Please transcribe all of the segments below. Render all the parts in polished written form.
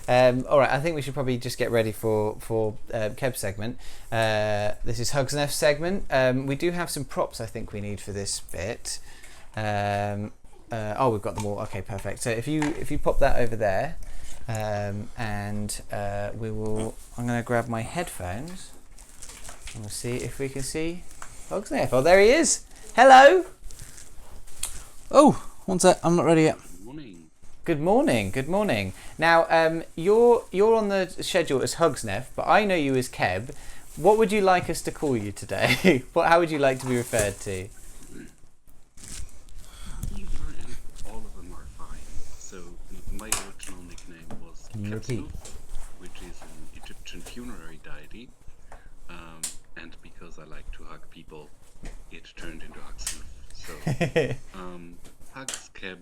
All right, I think we should probably just get ready for Keb's segment. This is Hugsneuf segment. We do have some props I think we need for this bit. We've got them all. Okay, perfect. So if you pop that over there, and we will. I'm going to grab my headphones. And we'll see if we can see Hugsneuf. Oh, there he is. Hello. Oh, one sec. I'm not ready yet. Morning. Good morning. Good morning. Now, you're on the schedule as Hugsneuf, but I know you as Keb. What would you like us to call you today? How would you like to be referred to? Either and all of them are fine. So my original nickname was Hugsneuf, which is an Egyptian funerary deity. And because I like to hug people, it turned into Hugsneuf. So Hugs, Keb,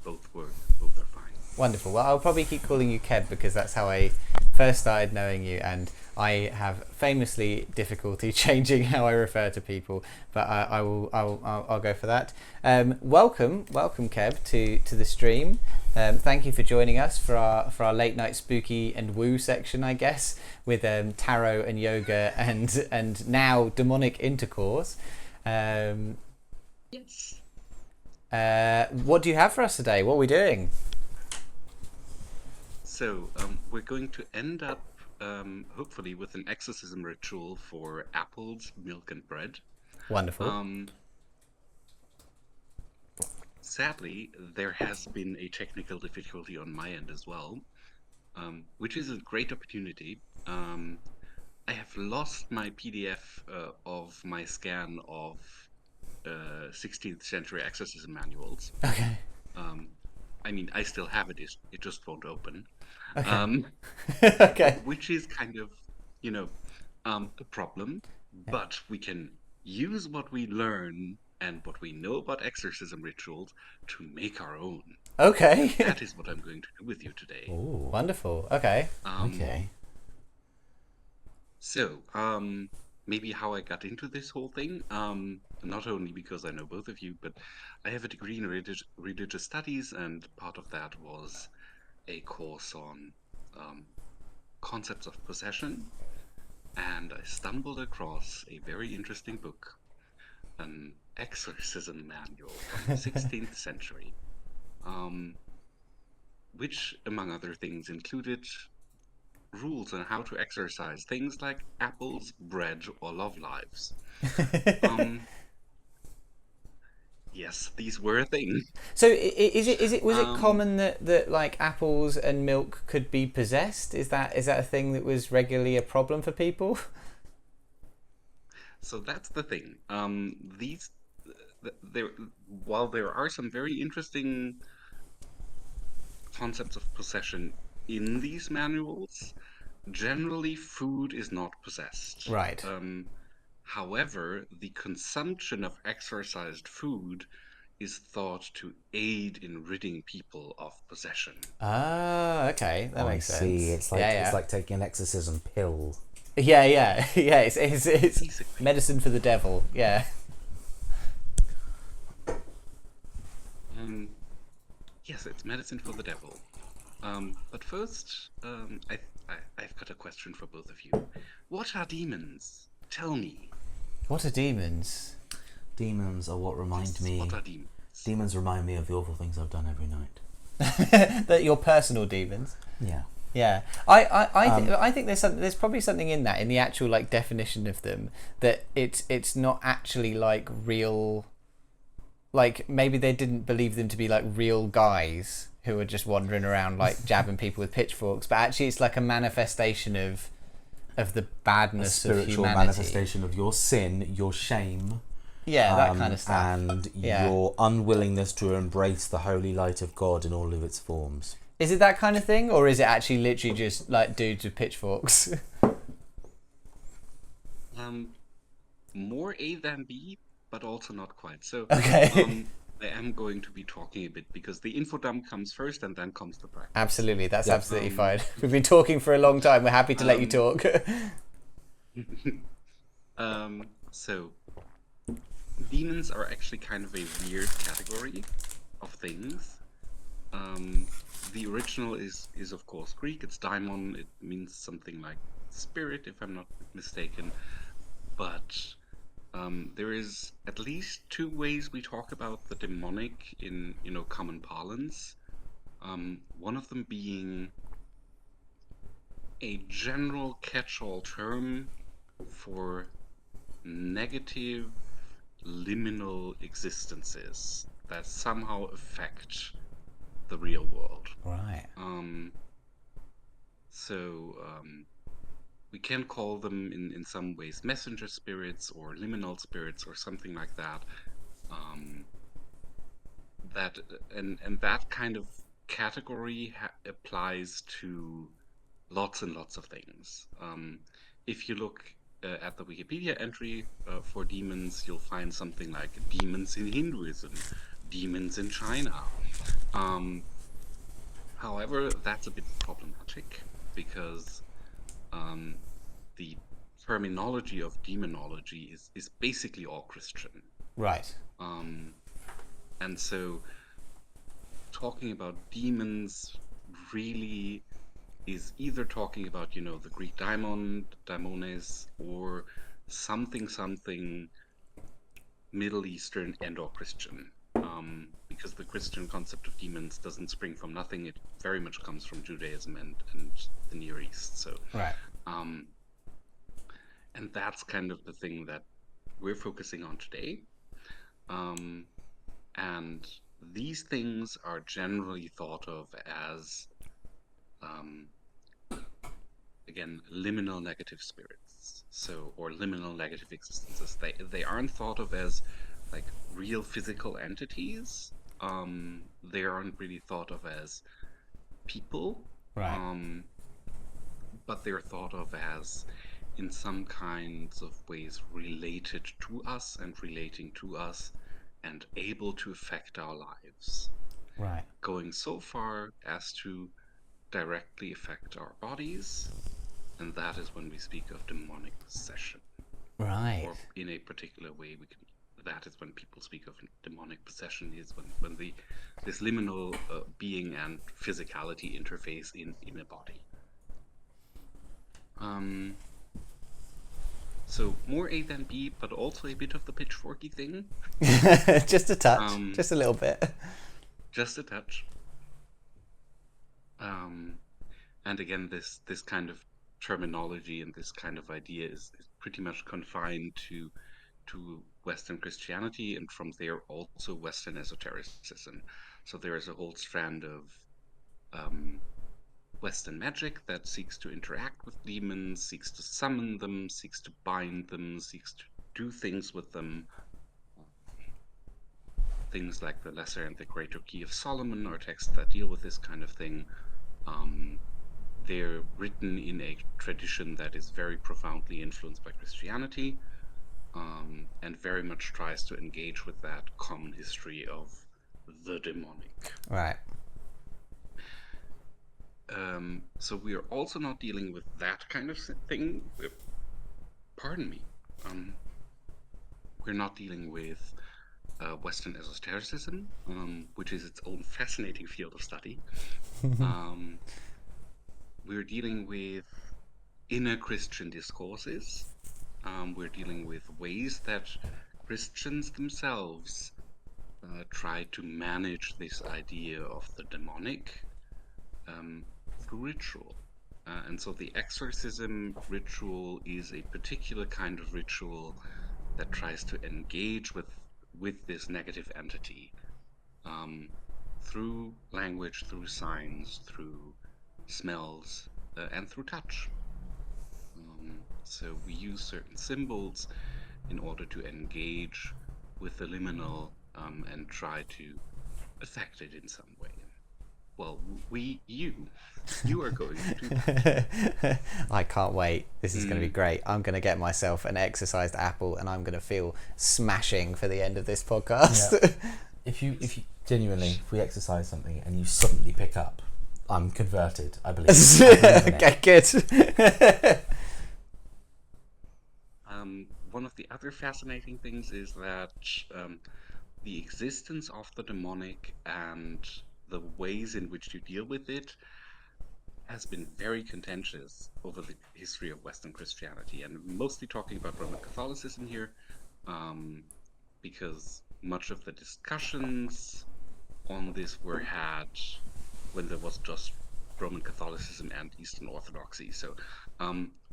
both work. Both are fine. Wonderful. Well, I'll probably keep calling you Keb because that's how I first started knowing you, and I have famously difficulty changing how I refer to people. But I'll go for that. Welcome, Keb, to the stream. Thank you for joining us for our late night spooky and woo section, I guess, with tarot and yoga and now demonic intercourse. Yes. What do you have for us today? What are we doing? So we're going to end up, hopefully, with an exorcism ritual for apples, milk, and bread. Wonderful. Sadly, there has been a technical difficulty on my end as well, which is a great opportunity. I have lost my PDF of my scan of 16th century exorcism manuals. Okay. I mean, I still have it, it just won't open. Okay. Okay. Which is kind of, a problem, but we can use what we learn and what we know about exorcism rituals to make our own. Okay. That is what I'm going to do with you today. Ooh, wonderful. Okay. Okay. So, maybe how I got into this whole thing, not only because I know both of you, but I have a degree in religious studies, and part of that was a course on concepts of possession, and I stumbled across a very interesting book, an exorcism manual from the 16th century, which, among other things, included rules on how to exercise things like apples, bread, or love lives. Yes, these were a thing. So was it common that like apples and milk could be possessed? Is that a thing that was regularly a problem for people? So that's the thing. While there are some very interesting concepts of possession in these manuals, generally food is not possessed. Right. However, the consumption of exorcised food is thought to aid in ridding people of possession. Ah, okay, that makes sense. I see. It's like taking an exorcism pill. Yeah. It's Basically. medicine for the devil. Yeah. Yes, it's medicine for the devil. But first, I've got a question for both of you. What are demons? Tell me. What are demons? Demons are what remind me. What are demons? Demons remind me of the awful things I've done every night. That your personal demons. Yeah. Yeah, I think there's probably something in that, in the actual like definition of them, that it's not actually like real. Like maybe they didn't believe them to be like real guys who are just wandering around like jabbing people with pitchforks, but actually it's like a manifestation of the badness of humanity. Spiritual manifestation of your sin, your shame. Yeah, that kind of stuff. And your unwillingness to embrace the holy light of God in all of its forms. Is it that kind of thing, or is it actually literally just like dudes with pitchforks? More A than B, but also not quite. So, okay. I am going to be talking a bit because the info dump comes first and then comes the practice. Absolutely, that's absolutely fine. We've been talking for a long time. We're happy to let you talk. So, demons are actually kind of a weird category of things the original is of course Greek. It's daimon. It means something like spirit, if I'm not mistaken. But there is at least two ways we talk about the demonic in common parlance. One of them being a general catch-all term for negative liminal existences that somehow affect the real world. Right. So we can call them in some ways messenger spirits or liminal spirits or something like that. That and that kind of category applies to lots and lots of things. If you look at the Wikipedia entry for demons, you'll find something like demons in Hinduism, demons in China. However, that's a bit problematic because the terminology of demonology is basically all Christian. Right. And so talking about demons really is either talking about, the Greek daimon, daimones, or something Middle Eastern and or Christian. Because the Christian concept of demons doesn't spring from nothing. It very much comes from Judaism and the Near East. So, Right. And that's kind of the thing that we're focusing on today. And these things are generally thought of as, again, liminal negative spirits. So, or liminal negative existences. They aren't thought of as like real physical entities. They aren't really thought of as people. Right. But they're thought of as, in some kinds of ways, related to us and relating to us and able to affect our lives. Right. Going so far as to directly affect our bodies, and that is when we speak of demonic possession. Right. Or in a particular way, that is when people speak of demonic possession, is when this liminal being and physicality interface in a body. So more A than B, but also a bit of the pitchforky thing. Just a touch. Just a little bit. Just a touch. And again, this kind of terminology and this kind of idea is pretty much confined to Western Christianity, and from there also Western esotericism. So there is a whole strand of Western magic that seeks to interact with demons, seeks to summon them, seeks to bind them, seeks to do things with them. Things like the Lesser and the Greater Key of Solomon are texts that deal with this kind of thing. They're written in a tradition that is very profoundly influenced by Christianity, and very much tries to engage with that common history of the demonic. Right. So we are also not dealing with that kind of thing. Pardon me. We're not dealing with Western esotericism, which is its own fascinating field of study. We're dealing with inner Christian discourses. We're dealing with ways that Christians themselves try to manage this idea of the demonic through ritual. And so the exorcism ritual is a particular kind of ritual that tries to engage with this negative entity through language, through signs, through smells, and through touch. So we use certain symbols in order to engage with the liminal and try to affect it in some way. Well, you are going to do that. I can't wait. This is going to be great. I'm going to get myself an exercised apple and I'm going to feel smashing for the end of this podcast. Yeah. If you genuinely, if we exercise something and you suddenly pick up, I'm converted, I believe. Okay, good. One of the other fascinating things is that the existence of the demonic and the ways in which you deal with it has been very contentious over the history of Western Christianity, and mostly talking about Roman Catholicism here, because much of the discussions on this were had when there was just Roman Catholicism and Eastern Orthodoxy. So,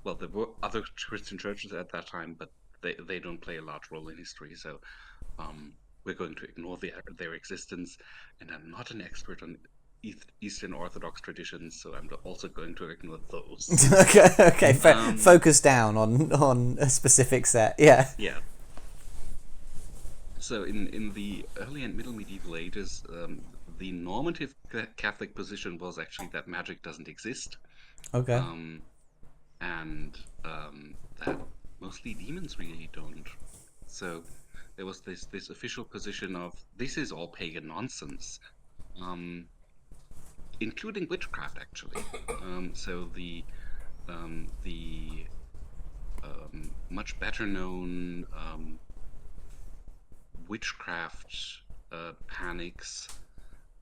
well, there were other Christian churches at that time, but they don't play a large role in history. So, we're going to ignore their existence. And I'm not an expert on Eastern Orthodox traditions, so I'm also going to ignore those. Okay. Focus down on a specific set. Yeah. Yeah. So in the early and middle medieval ages, the normative Catholic position was actually that magic doesn't exist, Okay. and that mostly demons really don't. So there was this official position of this is all pagan nonsense, including witchcraft actually. So the much better known witchcraft panics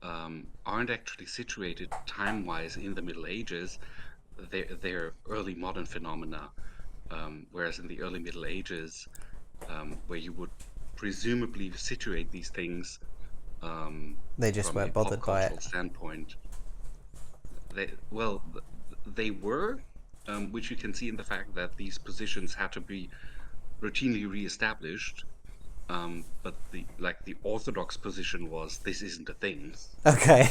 aren't actually situated time-wise in the Middle Ages. They're early modern phenomena, whereas in the early Middle Ages, where you would presumably situate these things, They just from weren't a bothered pop by cultural it. standpoint, they were, which you can see in the fact that these positions had to be routinely reestablished. But the orthodox position was this isn't a thing. Okay.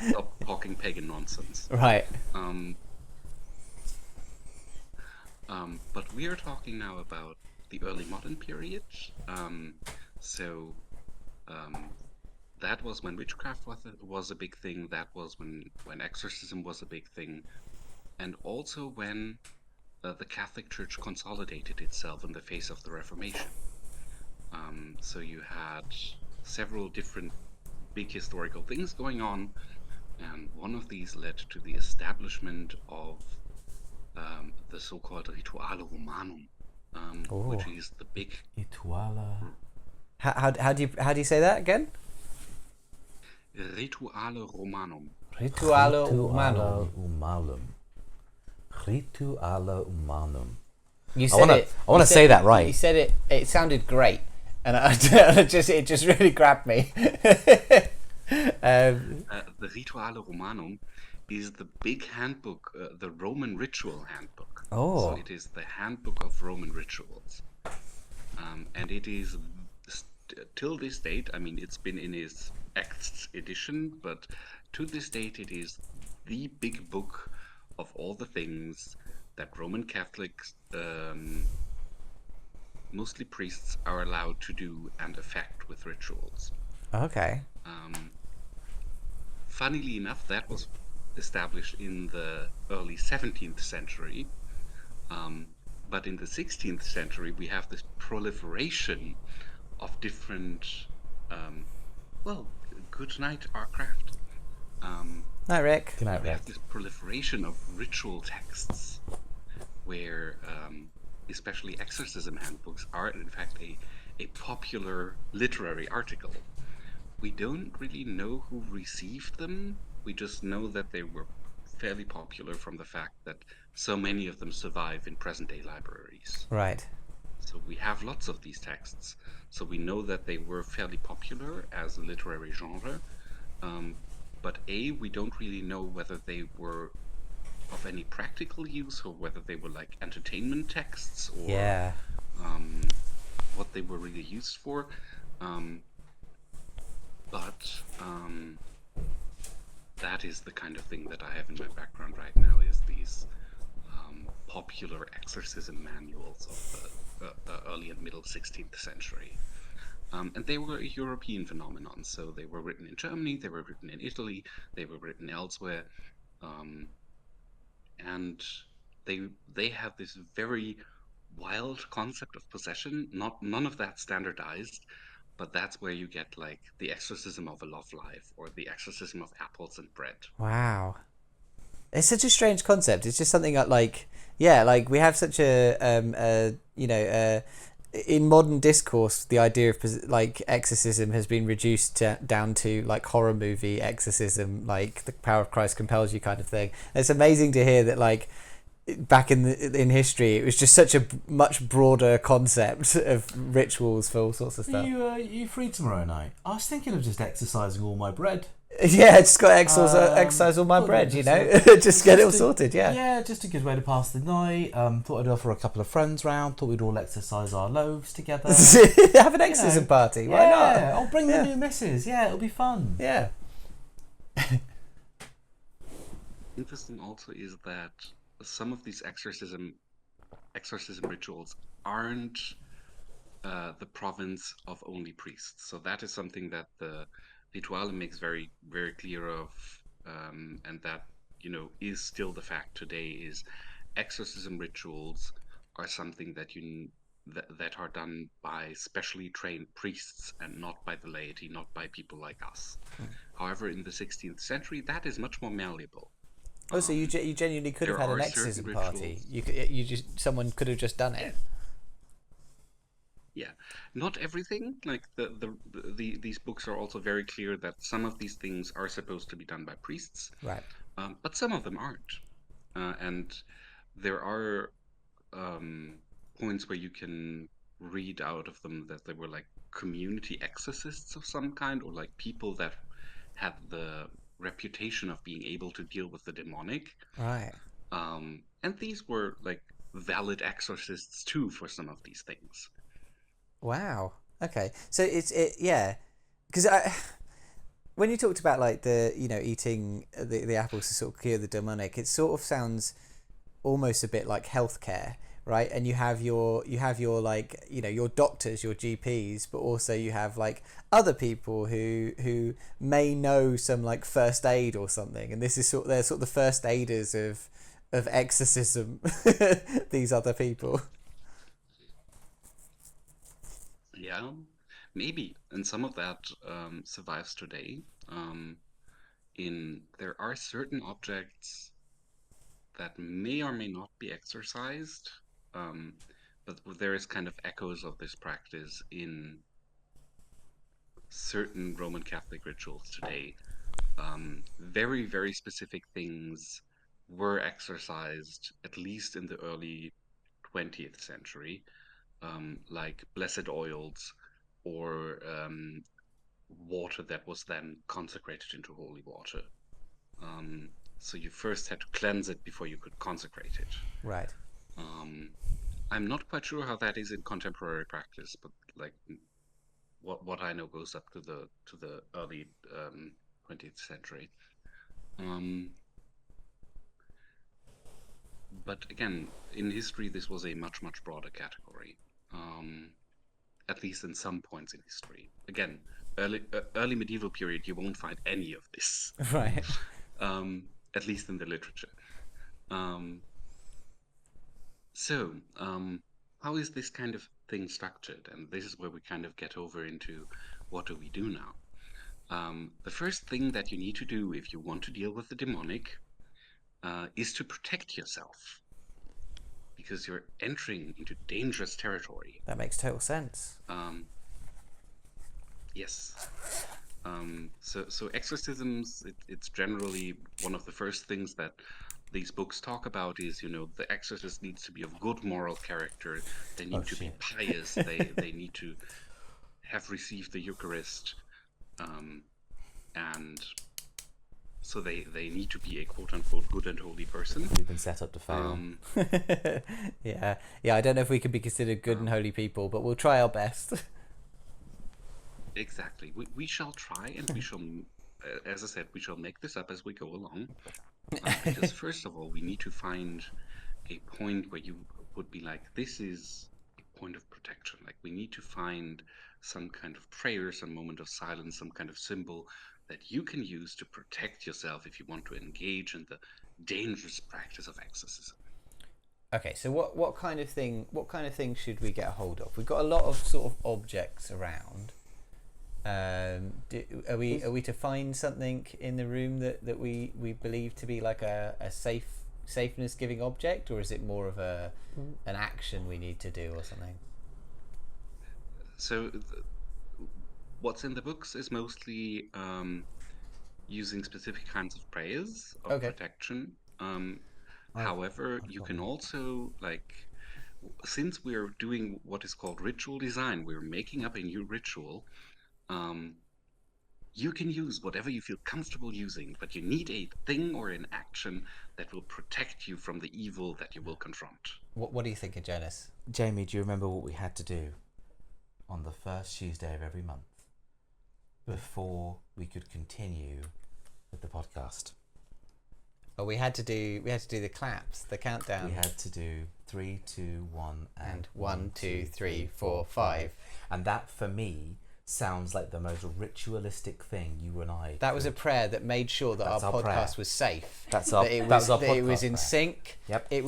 Stop talking pagan nonsense. Right. But we are talking now about the early modern period. So that was when witchcraft was a big thing. That was when exorcism was a big thing, and also when the Catholic Church consolidated itself in the face of the Reformation. So you had several different big historical things going on, and one of these led to the establishment of the so-called Rituale Romanum, which is the big Rituala. How do you say that again? Rituale Romanum. Rituale Humanum. Humanum. Rituale Humanum. You said it. I want to say that right. You said it. It sounded great, and it just really grabbed me. The Rituale Romanum is the big handbook, the Roman ritual handbook. Oh. So it is the handbook of Roman rituals, and it is till this date. I mean, it's been in its Acts edition, but to this date, it is the big book of all the things that Roman Catholics, mostly priests, are allowed to do and affect with rituals. Okay. Funnily enough, that was established in the early 17th century. But in the 16th century, we have this proliferation of different, good night, Arcraft. Night, Rick. Good night, We Rick. have this proliferation of ritual texts where especially exorcism handbooks are in fact a popular literary article. We don't really know who received them. We just know that they were fairly popular from the fact that so many of them survive in present-day libraries. Right. So we have lots of these texts. So we know that they were fairly popular as a literary genre. But we don't really know whether they were of any practical use or whether they were like entertainment texts or Yeah. what they were really used for. But that is the kind of thing that I have in my background right now, is these popular exorcism manuals of the early and middle 16th century. And they were a European phenomenon, so they were written in Germany, they were written in Italy, they were written elsewhere, and they have this very wild concept of possession. None of that standardized, but that's where you get like the exorcism of a love life or the exorcism of apples and bread. Wow. It's such a strange concept. It's just something that, like, yeah, like we have such a in modern discourse, the idea of like exorcism has been reduced down to like horror movie exorcism, like the power of Christ compels you kind of thing. And it's amazing to hear that like back in history, it was just such a much broader concept of rituals for all sorts of stuff. You free tomorrow night? I was thinking of just exercising all my bread. Yeah, just got to exercise all my bread, you know, just get it all sorted. Yeah. Yeah, just a good way to pass the night. Thought I'd offer a couple of friends round. Thought we'd all exercise our loaves together. Have an exorcism party. Why not? Yeah, I'll bring the new missus. Yeah, it'll be fun. Yeah. Interesting also is that some of these exorcism rituals aren't the province of only priests. So that is something that the Rituale makes very, very clear of, and that, you know, is still the fact today, is exorcism rituals are something that are done by specially trained priests and not by the laity, not by people like us. However, in the 16th century, that is much more malleable. Oh, so you genuinely could have had an exorcism party. Someone could have just done it. Yeah, not everything. Like these books are also very clear that some of these things are supposed to be done by priests, right? But some of them aren't, and there are points where you can read out of them that they were like community exorcists of some kind, or like people that had the reputation of being able to deal with the demonic, right? And these were like valid exorcists too for some of these things. Wow. Okay. So yeah, because when you talked about like the eating the apples to sort of cure the demonic, it sort of sounds almost a bit like healthcare, right? And you have your like your doctors, your GPs, but also you have like other people who may know some like first aid or something, and this is they're sort of the first aiders of exorcism. These other people. Yeah, maybe, and some of that survives today. There are certain objects that may or may not be exorcised, but there is kind of echoes of this practice in certain Roman Catholic rituals today. Very, very specific things were exorcised, at least in the early 20th century. Like blessed oils or water that was then consecrated into holy water. So you first had to cleanse it before you could consecrate it. Right. I'm not quite sure how that is in contemporary practice, but like what I know goes up to the early 20th century. But again, in history, this was a much, much broader category. At least in some points in history. Again, early medieval period, you won't find any of this. Right. At least in the literature. So, how is this kind of thing structured? And this is where we kind of get over into what do we do now? The first thing that you need to do if you want to deal with the demonic is to protect yourself. Because you're entering into dangerous territory. That makes total sense. Yes. So exorcisms, it's generally one of the first things that these books talk about is, the exorcist needs to be of good moral character. They need to be pious. They need to have received the Eucharist. And so they need to be a quote-unquote good and holy person. We've been set up to fail. Yeah. I don't know if we can be considered good and holy people, but we'll try our best. Exactly. We shall try, and we shall, as I said, we shall make this up as we go along. Because first of all, we need to find a point where you would be like, this is a point of protection. Like, we need to find some kind of prayer, some moment of silence, some kind of symbol that you can use to protect yourself if you want to engage in the dangerous practice of exorcism. Okay, so what kind of thing should we get a hold of? We've got a lot of sort of objects around. Are we to find something in the room that we believe to be like a safeness giving object, or is it more of an action we need to do or something? So what's in the books is mostly using specific kinds of prayers of Okay. protection. I've However, you got can one. also since we're doing what is called ritual design, we're making up a new ritual. Um, you can use whatever you feel comfortable using, but you need a thing or an action that will protect you from the evil that you will confront. What do you think of Jonas? Jamie, do you remember what we had to do on the first Tuesday of every month before we could continue with the podcast? Well, we had to do the claps, the countdown. We had to do 3, 2, 1, and 1, 2, 3, 4, 5. And that, for me, sounds like the most ritualistic thing you and I. That was a prayer that made sure that That's our our prayer. podcast was safe. That's our. That it that was, was our that it was podcast in prayer. sync. Yep. It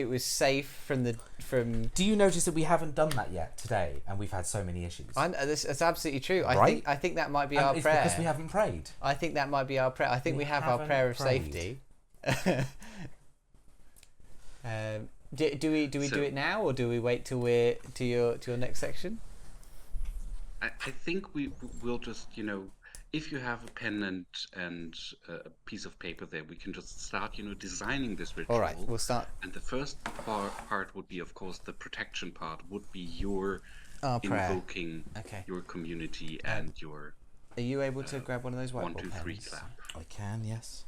was safe from. Do you notice that we haven't done that yet today, and we've had so many issues? That's absolutely true. Right? I think that might be And our it's prayer. because we haven't prayed. I think that might be our prayer. I think we have our haven't prayer of prayed. safety. Do we do So- it now, or do we wait till we're to your next section? I think we'll just, if you have a pen and a piece of paper there, we can just start, designing this ritual. All right, we'll start And the first part would be, of course, the protection part would be your our prayer. invoking Okay. your community and your Are you able to grab one of those whiteboard 1, 2, 3 pens? clap. I can, yes.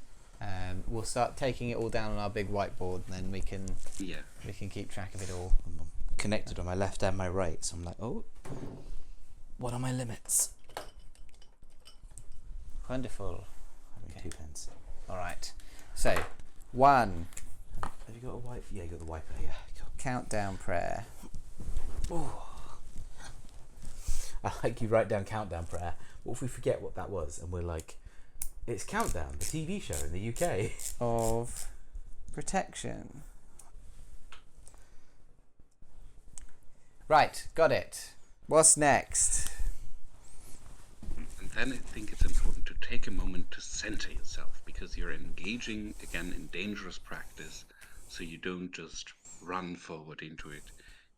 We'll start taking it all down on our big whiteboard, and then we can Yeah. keep track of it all. I'm connected on my left and my right, so I'm like, oh, what are my limits? Wonderful. Having Okay. 2 pens. All right. So, 1, Have you got a wipe? Yeah, you got the wiper. Yeah. Cool. countdown prayer. I like you write down countdown prayer. What if we forget what that was and we're like, it's Countdown, the TV show in the UK. Of protection. Right, got it. What's next? And then I think it's important to take a moment to center yourself because you're engaging again in dangerous practice. So you don't just run forward into it.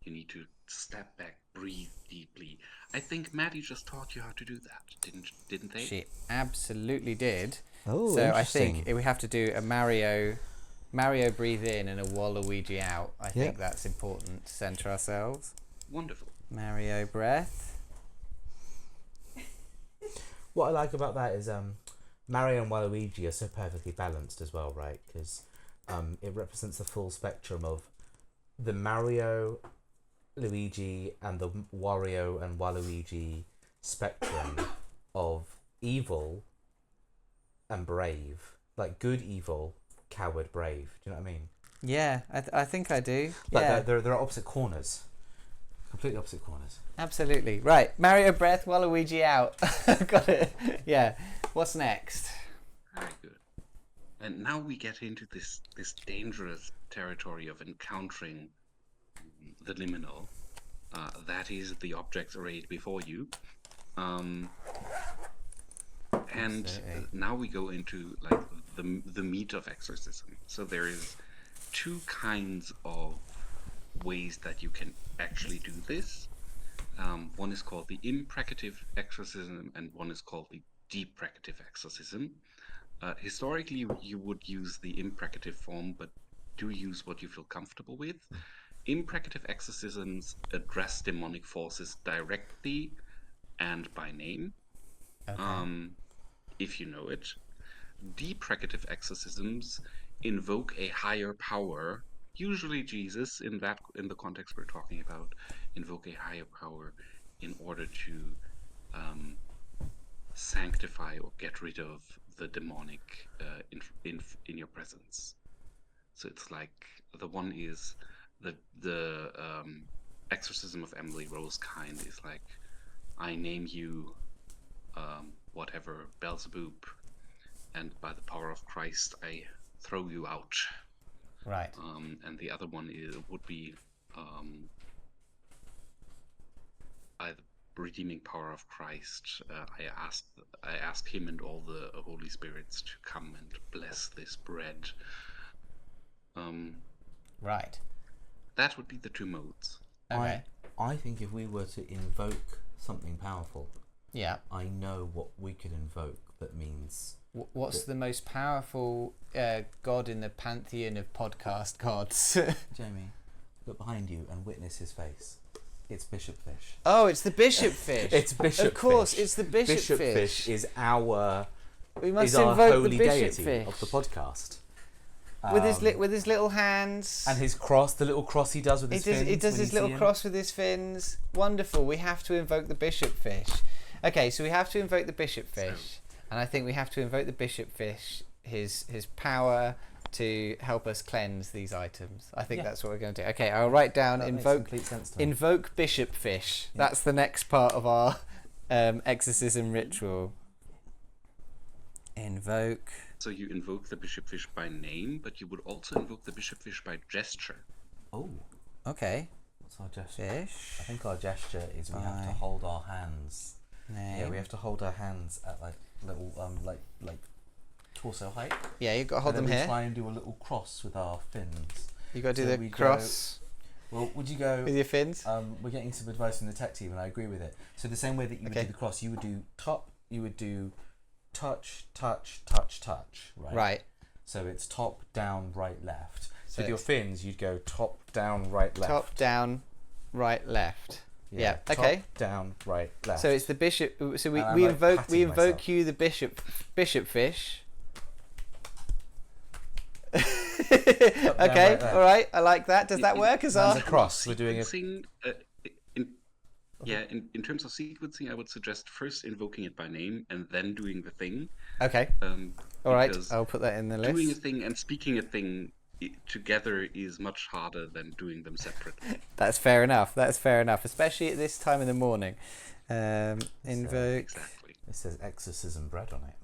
You need to step back, breathe deeply. I think Maddie just taught you how to do that, didn't they? She absolutely did. Oh, So I think we have to do a Mario breathe in and a Waluigi out. I think that's important to center ourselves. Wonderful. Mario breath. What I like about that is Mario and Waluigi are so perfectly balanced as well, right? Because it represents the full spectrum of the Mario, Luigi, and the Wario and Waluigi spectrum of evil and brave. Like good, evil, coward, brave. Do you know what I mean? Yeah, I think I do. Like Yeah, they're opposite corners. Completely opposite corners. absolutely. Right, Mario breath, Waluigi out. Got it. Yeah. What's next? Very good. And now we get into this dangerous territory of encountering the liminal. That is the objects arrayed before you. And Absolutely. now we go into like the meat of exorcism. So there is 2 kinds of ways that you can actually do this. One is called the imprecative exorcism, and one is called the deprecative exorcism. Historically, you would use the imprecative form, but do use what you feel comfortable with. Imprecative exorcisms address demonic forces directly and by name, Okay. if you know it. Deprecative exorcisms invoke a higher power, usually Jesus in the context we're talking about, invoke a higher power in order to sanctify or get rid of the demonic in your presence. So it's like the one is the exorcism of Emily Rose kind is like, I name you whatever Beelzebub, and by the power of Christ I throw you out. Right. And the other one would be by the redeeming power of Christ. I ask him and all the Holy Spirits to come and bless this bread. Right. That would be the 2 modes. Okay. I think if we were to invoke something powerful, Yeah. I know what we could invoke that means... What's the most powerful god in the pantheon of podcast gods? Jamie, look behind you and witness his face. It's Bishop Fish. Oh, it's the Bishop Fish. It's Bishop Fish. Of course, it's the Bishop Fish. Bishop Fish is our... We must is our invoke holy the Bishop deity Fish. of the podcast. With his little hands. And his cross, the little cross he does with his fins. He does when his you little see him. cross with his fins. Wonderful. We have to invoke the Bishop Fish. Okay, so we have to invoke the Bishop Fish. And I think we have to invoke the Bishop Fish, his power to help us cleanse these items. I think that's what we're going to do. Okay, I'll write down That invoke makes complete sense to me. invoke Bishop Fish. That's the next part of our exorcism ritual. Invoke. So you invoke the Bishop Fish by name, but you would also invoke the Bishop Fish by gesture. Oh, Okay. what's our gesture? Fish. I think our gesture is we have to hold our hands. Name. Yeah, we have to hold our hands at like little like torso height. Yeah, you've got to hold and them then we here. try and do a little cross with our fins. You've got to So do we the go- cross Well, would you go? with your fins. We're getting some advice from the tech team, and I agree with it. So the same way that you would Okay. do the cross, you would do top. You would do touch, touch, touch, touch. Right. Right. So it's top, down, right, left. So With your it's fins, you'd go top, down, right, left. top, down, right, left. Yeah. Top, Okay. down, right, left. So it's the bishop. So we, And I'm, we like, invoke patting you the bishop fish. Okay. right, left. All right. I like that. Does that work as And our the cross. We're doing a Sequencing, in terms of sequencing, I would suggest first invoking it by name and then doing the thing. Okay. All right. because I'll put that in the list. Doing a thing and speaking a thing together is much harder than doing them separately. That's fair enough. That's fair enough, especially at this time in the morning. Invoke Exactly. It says exorcism bread on it.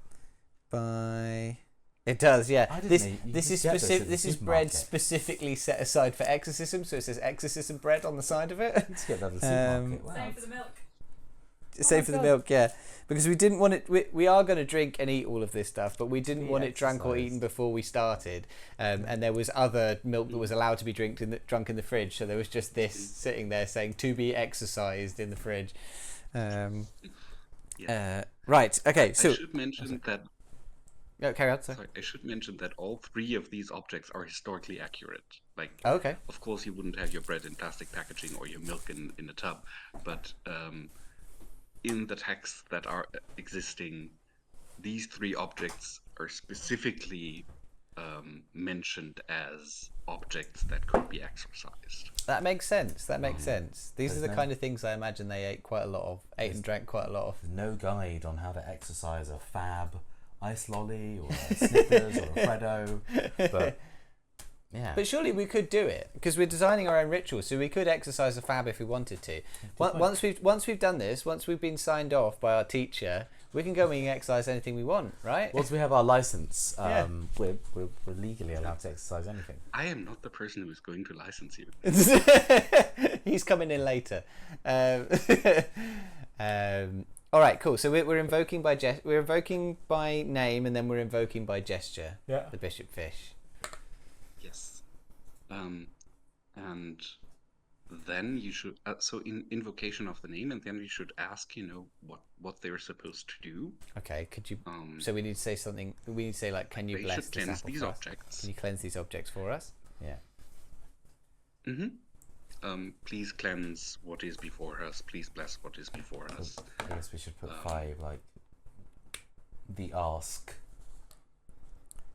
by. It does, yeah. I didn't This know you this could is get this specific. at the This is bread supermarket. specifically set aside for exorcism, so it says exorcism bread on the side of it. Let's get that at the supermarket. Wow. Same for the milk. Same my for the God. milk, yeah. Because we didn't want it. We are going to drink and eat all of this stuff, but we didn't Be want it drunk or exercised. eaten before we started. And there was other milk that was allowed to be drunk in the fridge, so there was just this sitting there saying to be exercised in the fridge. Right. Okay. So I should mention that. carry on. Sorry. Sorry, I should mention that all three of these objects are historically accurate. Like, Oh, okay. of course, you wouldn't have your bread in plastic packaging or your milk in a tub, but in the texts that are existing, these three objects are specifically mentioned as objects that could be exorcised. That makes sense. That makes sense. These are There's the no- kind of things I imagine they ate quite a lot of, and drank quite a lot of. There's no guide on how to exercise a Fab ice lolly or a Snickers or a Freddo, but yeah. But surely we could do it because we're designing our own rituals, so we could exercise a fab if we wanted to. point. Once we've done this, once we've been signed off by our teacher, we can go and we can exercise anything we want, right? Once we have our license, Yeah. we're legally allowed to exercise anything. I am not the person who is going to license you. He's coming in later. All right, cool. So we're invoking by we're invoking by name, and then we're invoking by gesture. Yeah. The bishop fish. Yes. And then you should so in invocation of the name, and then you should ask, what they're supposed to do. Okay. Could you? Um, So we need to say something. We need to say like, "Can you they bless should this cleanse apple these for us? objects. Can you cleanse these objects for us?" Yeah. Please cleanse what is before us. Please bless what is before us. I guess we should put 5, like the ask.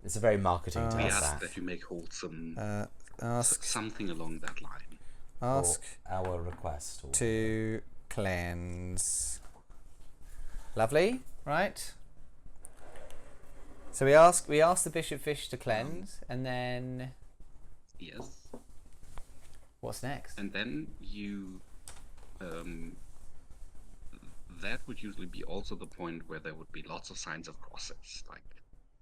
It's a very marketing We term. ask that you make wholesome Ask something along that line. ask our request. Or to cleanse. Lovely, right? So we ask the bishop fish to cleanse, and then Yes. what's next? And then you, that would usually be also the point where there would be lots of signs of crosses. Like,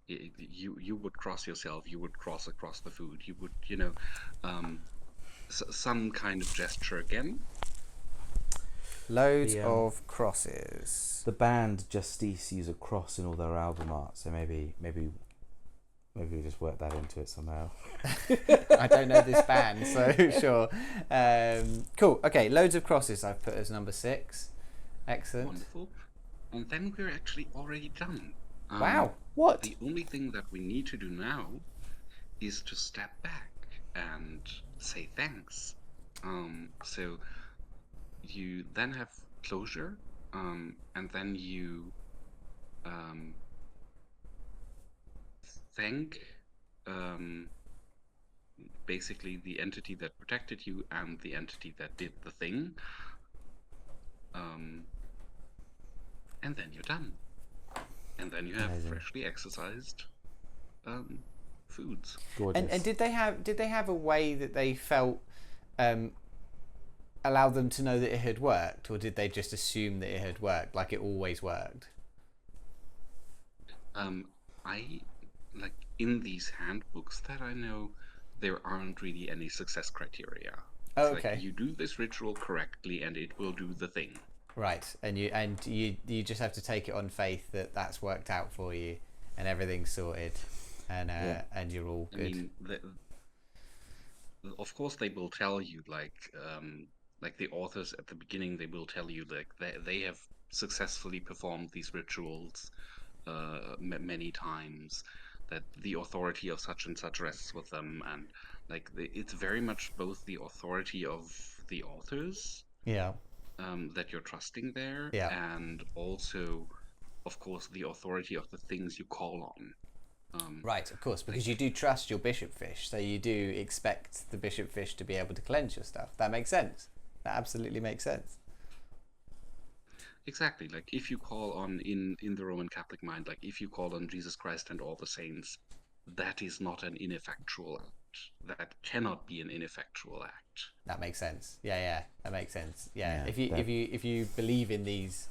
you would cross yourself, you would cross across the food, you would, some kind of gesture again. Loads The, of crosses. the band Justice use a cross in all their album art, so maybe Maybe we just work that into it somehow. I don't know this band, so sure. Cool. Okay, loads of crosses I've put as number 6. Excellent. Wonderful. And then we're actually already done. Wow. What? The only thing that we need to do now is to step back and say thanks. So you then have closure, and then you thank basically the entity that protected you and the entity that did the thing. And then you're done. And then you have Amazing. freshly exercised foods. Gorgeous. And did they have a way that they felt allowed them to know that it had worked, or did they just assume that it had worked, like it always worked? I like in these handbooks that I know, there aren't really any success criteria. Oh, It's okay. like you do this ritual correctly and it will do the thing. Right, and you just have to take it on faith that that's worked out for you, and everything's sorted, and and you're all I good. mean, of course, they will tell you like the authors at the beginning, they will tell you like they have successfully performed these rituals many times, that the authority of such and such rests with them, and like it's very much both the authority of the authors Yeah. that you're trusting there, Yeah. and also, of course, the authority of the things you call on. Right, of course, because you do trust your bishop fish, so you do expect the bishop fish to be able to cleanse your stuff. That makes sense. That absolutely makes sense. Exactly, like if you call on in the Roman Catholic mind, like if you call on Jesus Christ and all the saints, that is not an ineffectual act. That cannot be an ineffectual act. That makes sense. Yeah, that makes sense. Yeah, Yeah, if you believe in these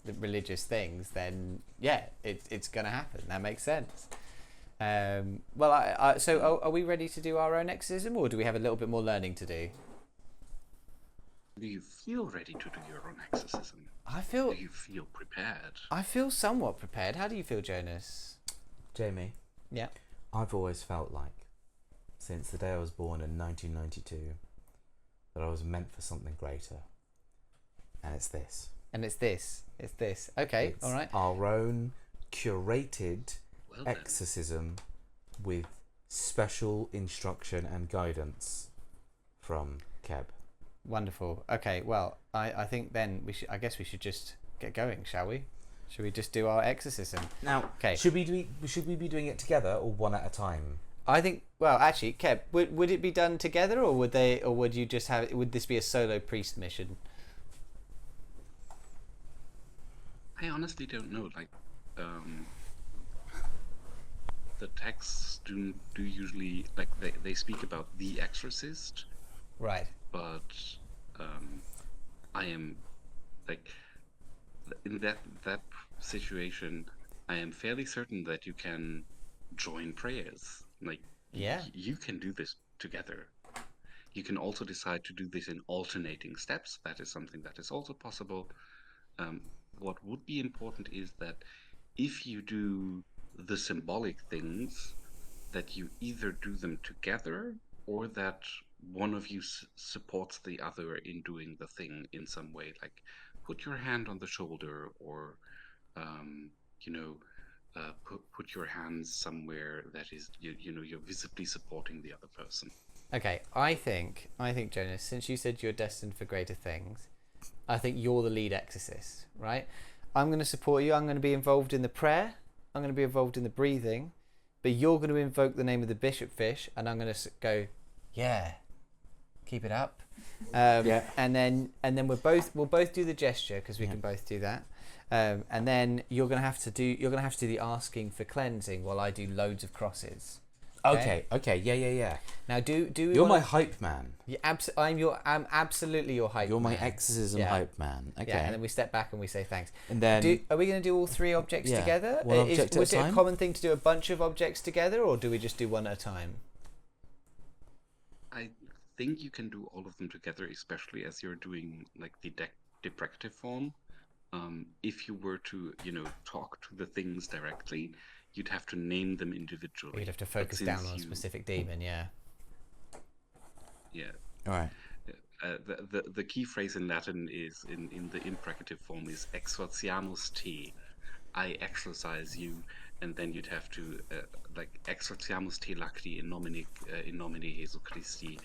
religious things, then yeah, it's gonna happen. That makes sense. Well, so are we ready to do our own exorcism, or do we have a little bit more learning to do? Do you feel ready to do your own exorcism? I feel Do you feel prepared? I feel somewhat prepared. How do you feel, Jonas? Jamie, Yeah. I've always felt like, since the day I was born in 1992, that I was meant for something greater. And it's this. And it's this. Okay, It's all right. our own curated Well then, exorcism with special instruction and guidance from Keb. Wonderful. Okay, well, I think then I guess we should just get going, shall we? Should we just do our exorcism? Now, Okay. should we be doing it together or one at a time? I think. Well, actually, Kev, would it be done together, or would you just have? Would this be a solo priest mission? I honestly don't know. Like, the texts do usually like they speak about the exorcist, Right. but I am like in that situation, I am fairly certain that you can join prayers. Like, Yeah. you can do this together. You can also decide to do this in alternating steps. That is something that is also possible. What would be important is that if you do the symbolic things, that you either do them together or that one of you supports the other in doing the thing in some way, like put your hand on the shoulder, or put your hands somewhere that is you're visibly supporting the other person. Okay. I think Jonas, since you said you're destined for greater things, I think you're the lead exorcist, right? I'm going to support you. I'm going to be involved in the prayer. I'm going to be involved in the breathing, but you're going to invoke the name of the bishop fish, and I'm going to go, yeah, keep it up. Yeah. And then we'll both do the gesture, because we can both do that. And then you're going to have to do the asking for cleansing while I do loads of crosses. Okay. Yeah. Now do we You're my wanna, hype man. I'm absolutely your hype. You're my man. exorcism Yeah. hype man. Okay. Yeah, and then we step back and we say thanks. And then Are we going to do all 3 objects Yeah, together? one object at Was a it a time? common thing to do a bunch of objects together, or do we just do one at a time? I think you can do all of them together, especially as you're doing like the deprecative form. If you were to, talk to the things directly, you'd have to name them individually. You'd have to But focus down since on a you- specific demon, yeah. Yeah. All right. The key phrase in Latin is in the imprecative form is exorciamus te. I exorcise you, and then you'd have to like exorciamus te lacti in nomine Jesu Christi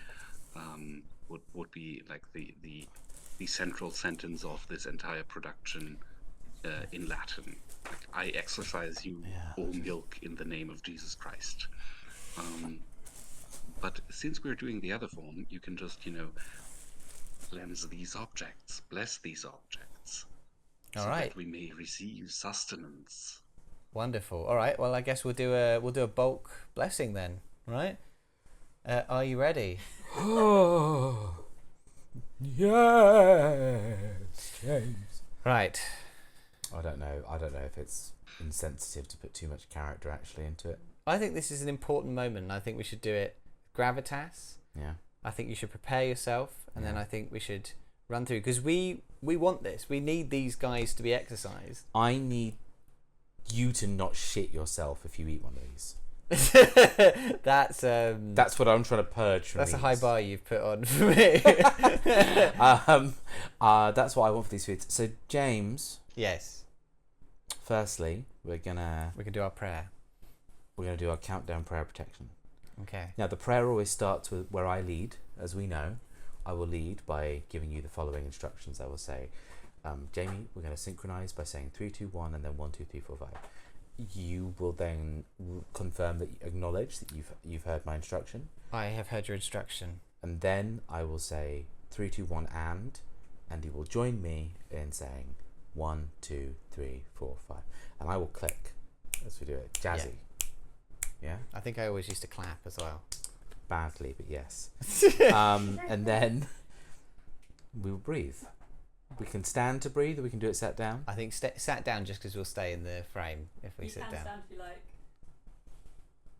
would be like the central sentence of this entire production in Latin. Like, I exorcise you, O milk, in the name of Jesus Christ. But since we're doing the other form, you can just, cleanse these objects, bless these objects, All so right. that we may receive sustenance. Wonderful. All right. Well, I guess we'll do a bulk blessing then, right? Are you ready? Oh, yes, James. Right. I don't know if it's insensitive to put too much character actually into it. I think this is an important moment, and I think we should do it gravitas. Yeah. I think you should prepare yourself, and then Yeah. I think we should run through, because we want this. We need these guys to be exercised. I need you to not shit yourself if you eat one of these. That's That's what I'm trying to purge from that's a these. high bar you've put on for me. That's what I want for these foods. So James, Yes, firstly, we're gonna we can do our prayer. do our countdown prayer protection. Okay. Now the prayer always starts with where I lead, as we know. I will lead by giving you the following instructions. I will say, Jamie, we're going to synchronize by saying 3, 2, 1, and then 1, 2, 3, 4, 5. You will then confirm that you acknowledge that you've heard my instruction, I have heard your instruction. and then I will say 3, 2, 1, and you will join me in saying 1, 2, 3, 4, 5, and I will click as we do it. Jazzy. Yeah. I think I always used to clap as well. Badly, but yes. And then we will breathe. We can stand to breathe, or we can do it sat down. I think sat down, just because we'll stay in the frame if we You sit can down. stand if you like.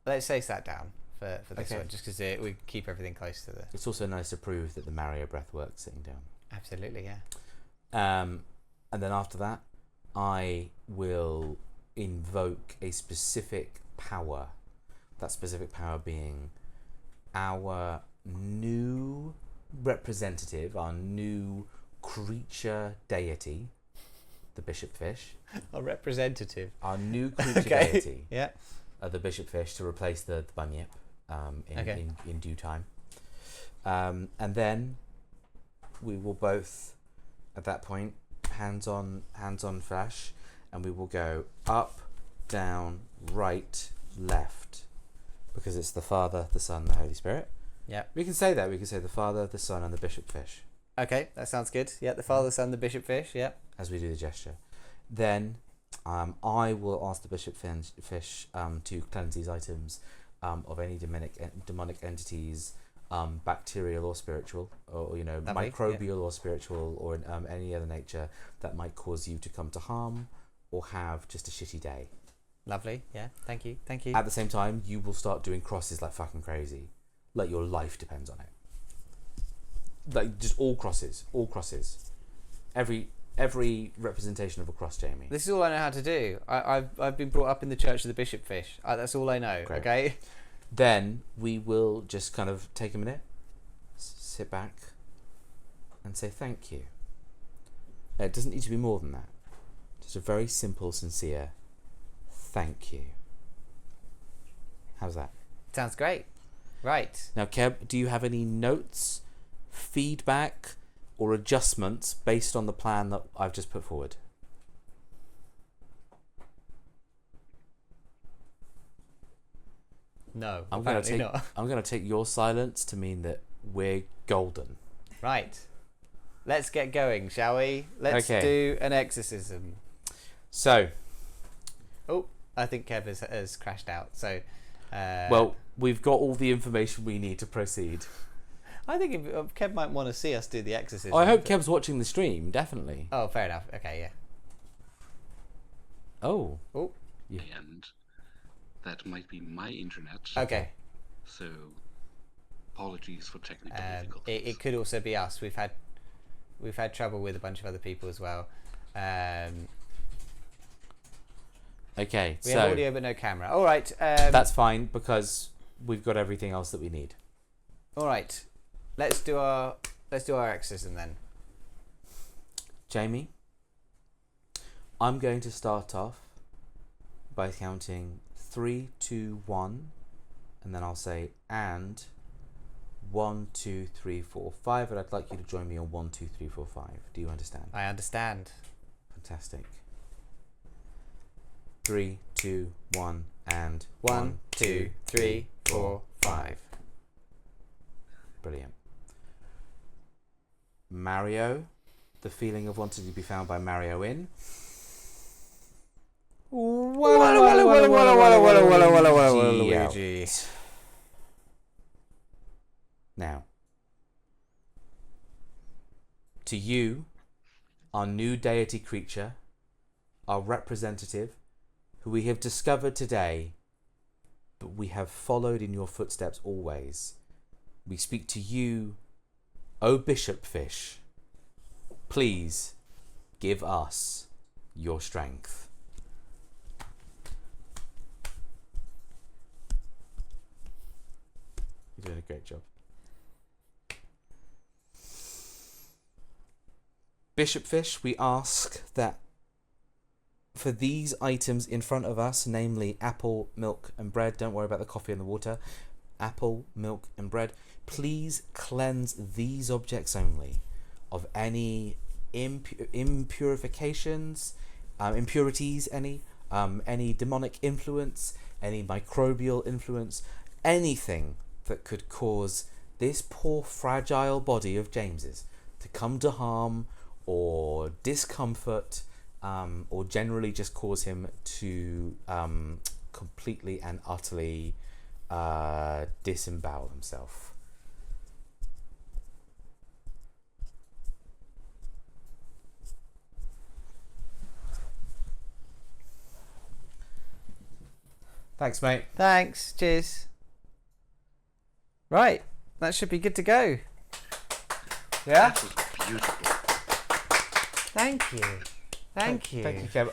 Let's say sat down for this Okay. one, just because we keep everything close to the. It's also nice to prove that the Mario breath works sitting down. Absolutely, yeah. And then after that, I will invoke a specific power. That specific power being our new representative, our new creature deity, the Bishop Fish. A representative. Our new creature Okay. deity, Yeah. the Bishop Fish, to replace the Bunyip Okay. in due time. And then we will both, at that point, hands on flash, and we will go up, down, right, left, because it's the Father, the Son, the Holy Spirit. Yeah. We can say that. We can say the Father, the Son, and the Bishop Fish Okay, that sounds good. Yeah, the Father, Son, the Bishop Fish. Yeah. as we do the gesture. Then I will ask the Bishop Fish to cleanse these items of any demonic entities, bacterial or spiritual, or Lovely, microbial or spiritual, or any other nature that might cause you to come to harm or have just a shitty day. Lovely. Yeah. Thank you. Thank you. At the same time, you will start doing crosses like fucking crazy, like your life depends on it. Like just all crosses. Every representation of a cross, Jamie. This is all I know how to do. I've been brought up in the Church of the Bishop Fish. That's all I know. Great. Okay. Then we will just kind of take a minute, sit back, and say thank you. It doesn't need to be more than that. Just a very simple, sincere thank you. How's that? Sounds great. Right. Now, Keb, do you have any notes, feedback, or adjustments based on the plan that I've just put forward? No. I'm going apparently not. to take your silence to mean that we're golden. Right. Let's get going, shall we? Let's Okay. do an exorcism. So, Oh, I think Kev has crashed out. So, well, we've got all the information we need to proceed. I think Kev might want to see us do the exorcism. I hope Kev's watching the stream, definitely. Oh, fair enough. Okay, yeah. Oh. Oh, Yeah. And that might be my internet. okay. So apologies for technical difficulties. It could also be us. We've had trouble with a bunch of other people as well. Okay, We so have audio but no camera. All right. that's fine because we've got everything else that we need. All right. Let's do our exorcism then. Jamie, I'm going to start off by counting 3, 2, 1, and then I'll say and 1, 2, 3, 4, 5, and I'd like you to join me on 1, 2, 3, 4, 5. Do you understand? I understand. Fantastic. 3, 2, 1, and 1, 2, 3, 4, 5. Brilliant. Mario, the feeling of wanting to be found by Mario in. Luigi. Now, to you, our new deity creature, our representative, who we have discovered today, but we have followed in your footsteps always. We speak to you, O Bishop Fish. Please give us your strength. You're doing a great job. Bishop Fish, we ask that for these items in front of us, namely apple, milk and bread, don't worry about the coffee and the water, apple, milk and bread, please cleanse these objects only of any impurifications, impurities, any demonic influence, any microbial influence, anything that could cause this poor fragile body of James's to come to harm or discomfort, or generally just cause him to completely and utterly disembowel himself. Thanks, mate. Thanks. Cheers. Right. That should be good to go. Yeah? That was beautiful. Thank you. Thank you. Thank you, Kev.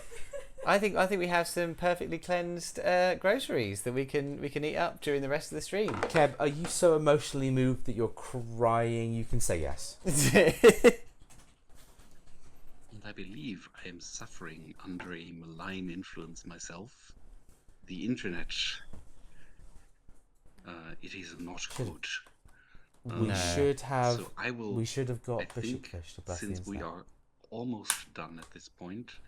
I think we have some perfectly cleansed groceries that we can eat up during the rest of the stream. Kev, are you so emotionally moved that you're crying? You can say yes. And I believe I am suffering under a malign influence myself. The internet, it is not good. We should have. So I will. We should have got I Bishop think Fish to bless the since we internet. are almost done at this point,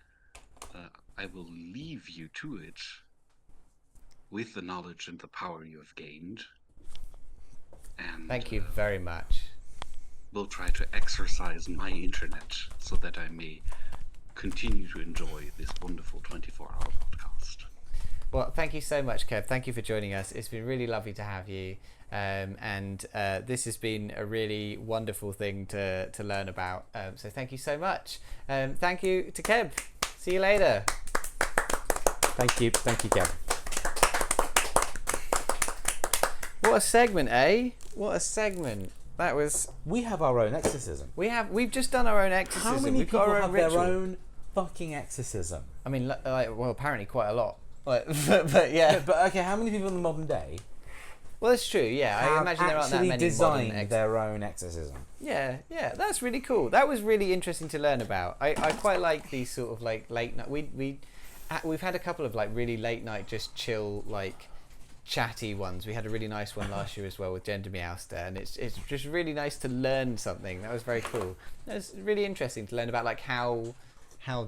I will leave you to it with the knowledge and the power you have gained. And Thank you very much. will try to exercise my internet so that I may continue to enjoy this wonderful 24-hour podcast. Well, thank you so much, Kev. Thank you for joining us. It's been really lovely to have you. And this has been a really wonderful thing to learn about. So thank you so much. Thank you to Kev. See you later. Thank you, Kev. What a segment, eh? What a segment. That was. We have our own exorcism. We've just done our own exorcism. How many We've people got our own have ritual. their own fucking exorcism? I mean, well, apparently quite a lot. But yeah. But okay, how many people in the modern day Well, that's true. Yeah, I have imagine there aren't that actually many designed modern their own exorcism? Yeah, that's really cool. That was really interesting to learn about. I quite like these sort of like late night. We've had a couple of like really late night, just chill, like chatty ones. We had a really nice one last year as well with Gender Meowster, and it's just really nice to learn something. That was very cool. It was really interesting to learn about like how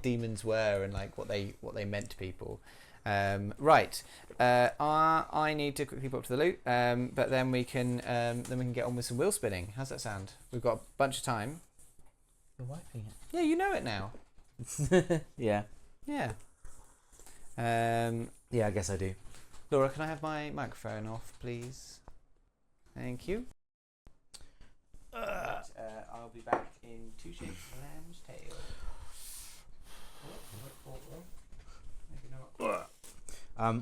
demons were and like what they meant to people. Right. I need to quickly put up to the loot, but then we can get on with some wheel spinning. How's that sound? We've got a bunch of time. You're wiping Yeah, you know it now. it. Yeah. Yeah. Yeah, I guess I do. Laura, can I have my microphone off, please? Thank you. I'll be back in 2 shakes of a lamb's tail.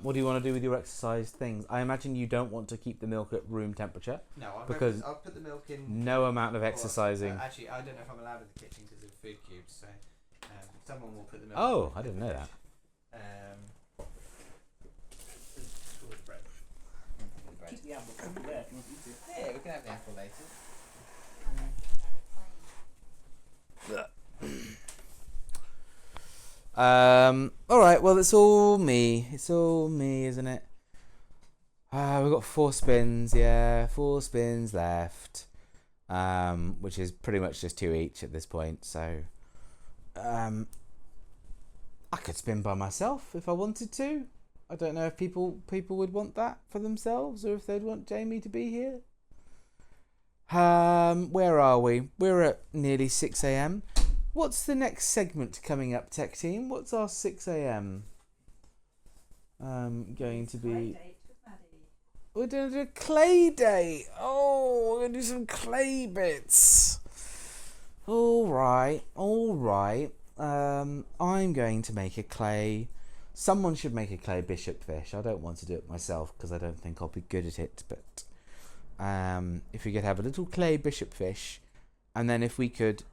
What do you want to do with your exercise things? I imagine you don't want to keep the milk at room temperature. No, I'll put the milk in. No amount of exercising. Actually, I don't know if I'm allowed in the kitchen because of food cubes. So someone will put the milk. Oh, I didn't know that. bread. Keep the apple there if you want to eat it. Yeah, we can have the apple later. All right. Well, it's all me. It's all me, isn't it? We've got 4 spins. Yeah, 4 spins left. Which is pretty much just 2 each at this point. So, I could spin by myself if I wanted to. I don't know if people would want that for themselves or if they'd want Jamie to be here. Where are we? We're at nearly 6 a.m. What's the next segment coming up, Tech Team? What's our 6 a.m. Going to be? We're doing a clay date. Oh, we're going to do some clay bits. All right. I'm going to make a clay. Someone should make a clay bishop fish. I don't want to do it myself because I don't think I'll be good at it. But if we could have a little clay bishop fish, and then if we could,